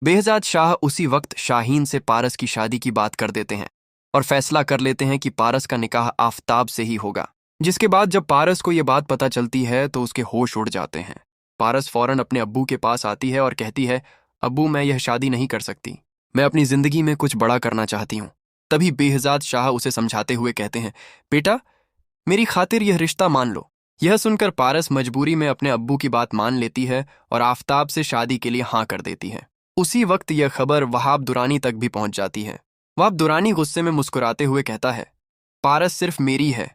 Behzad Shah उसी वक्त शाहीन से पारस की शादी की बात कर देते हैं और फैसला कर लेते हैं कि पारस का निकाह आफताब से ही होगा। जिसके बाद जब पारस को यह बात पता चलती है तो उसके होश उड़ जाते हैं। पारस फौरन अपने अब्बू के पास आती है और कहती है, अब्बू मैं यह शादी नहीं कर सकती, मैं अपनी जिंदगी में कुछ बड़ा करना चाहती हूँ। तभी बेहजाद शाह उसे समझाते हुए कहते हैं, बेटा मेरी खातिर यह रिश्ता मान लो। यह सुनकर पारस मजबूरी में अपने अब्बू की बात मान लेती है और आफताब से शादी के लिए हाँ कर देती है। उसी वक्त यह खबर वहाब दुरानी तक भी पहुंच जाती है। वहाब दुरानी गुस्से में मुस्कुराते हुए कहता है, पारस सिर्फ मेरी है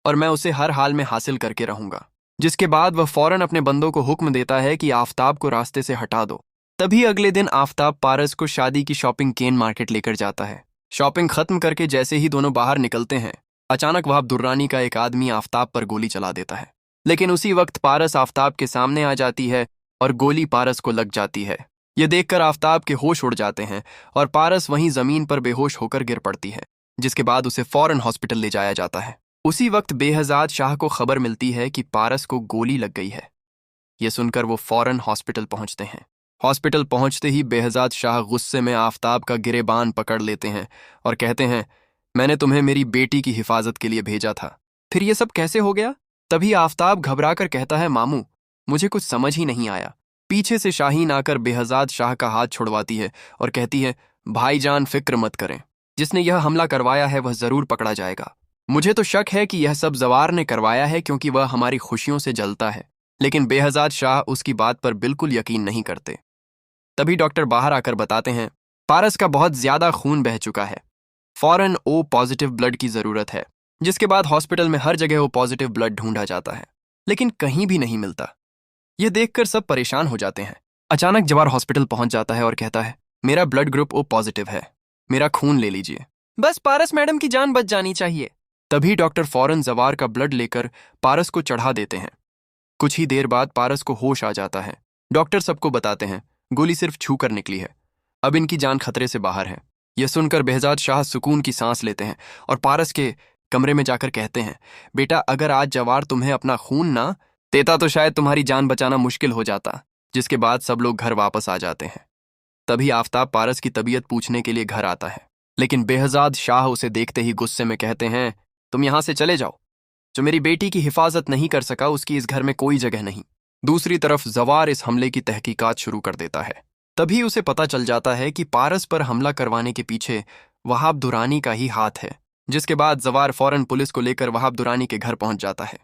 और मैं उसे हर हाल में हासिल करके रहूंगा। जिसके बाद वह फौरन अपने बंदों को हुक्म देता है कि आफताब को रास्ते से हटा दो। तभी अगले दिन आफताब पारस को शादी की शॉपिंग केन मार्केट लेकर जाता है। शॉपिंग खत्म करके जैसे ही दोनों बाहर निकलते हैं, अचानक वहाब दुर्रानी का एक आदमी आफताब पर गोली चला देता है। लेकिन उसी वक्त पारस आफताब के सामने आ जाती है और गोली पारस को लग जाती है। यह देखकर आफताब के होश उड़ जाते हैं और पारस वहीं जमीन पर बेहोश होकर गिर पड़ती है। जिसके बाद उसे फौरन हॉस्पिटल ले जाया जाता है। उसी वक्त बेहजाद शाह को खबर मिलती है कि पारस को गोली लग गई है। यह सुनकर वो फौरन हॉस्पिटल पहुंचते हैं। हॉस्पिटल पहुंचते ही बेहजाद शाह गुस्से में आफताब का गिरेबान पकड़ लेते हैं और कहते हैं, मैंने तुम्हें मेरी बेटी की हिफाजत के लिए भेजा था, फिर यह सब कैसे हो गया? तभी आफताब घबराकर कहता है, मामू मुझे कुछ समझ ही नहीं आया। पीछे से शाहीन आकर बेहजाद शाह का हाथ छुड़वाती है और कहती है, भाईजान फिक्र मत करें, जिसने यह हमला करवाया है वह जरूर पकड़ा जाएगा। मुझे तो शक है कि यह सब जवार ने करवाया है क्योंकि वह हमारी खुशियों से जलता है। लेकिन बेहजाद शाह उसकी बात पर बिल्कुल यकीन नहीं करते। तभी डॉक्टर बाहर आकर बताते हैं, पारस का बहुत ज्यादा खून बह चुका है, फौरन ओ पॉजिटिव ब्लड की जरूरत है। जिसके बाद हॉस्पिटल में हर जगह ओ पॉजिटिव ब्लड ढूंढा जाता है, लेकिन कहीं भी नहीं मिलता। यह देखकर सब परेशान हो जाते हैं। अचानक जवार हॉस्पिटल पहुंच जाता है और कहता है, मेरा ब्लड ग्रुप ओ पॉजिटिव है, मेरा खून ले लीजिए, बस पारस मैडम की जान बच जानी चाहिए। तभी डॉक्टर फौरन जवार का ब्लड लेकर पारस को चढ़ा देते हैं। कुछ ही देर बाद पारस को होश आ जाता है। डॉक्टर सबको बताते हैं, गोली सिर्फ छू कर निकली है, अब इनकी जान खतरे से बाहर है। यह सुनकर बेहजाद शाह सुकून की सांस लेते हैं और पारस के कमरे में जाकर कहते हैं, बेटा अगर आज जवार तुम्हें अपना खून ना देता तो शायद तुम्हारी जान बचाना मुश्किल हो जाता। जिसके बाद सब लोग घर वापस आ जाते हैं। तभी आफताब पारस की तबीयत पूछने के लिए घर आता है, लेकिन बेहजाद शाह उसे देखते ही गुस्से में कहते हैं, तुम यहां से चले जाओ, जो मेरी बेटी की हिफाजत नहीं कर सका उसकी इस घर में कोई जगह नहीं। दूसरी तरफ जवार इस हमले की तहकीकात शुरू कर देता है। तभी उसे पता चल जाता है कि पारस पर हमला करवाने के पीछे वहाब दुरानी का ही हाथ है। जिसके बाद जवार फौरन पुलिस को लेकर वहाब दुरानी के घर पहुंच जाता है।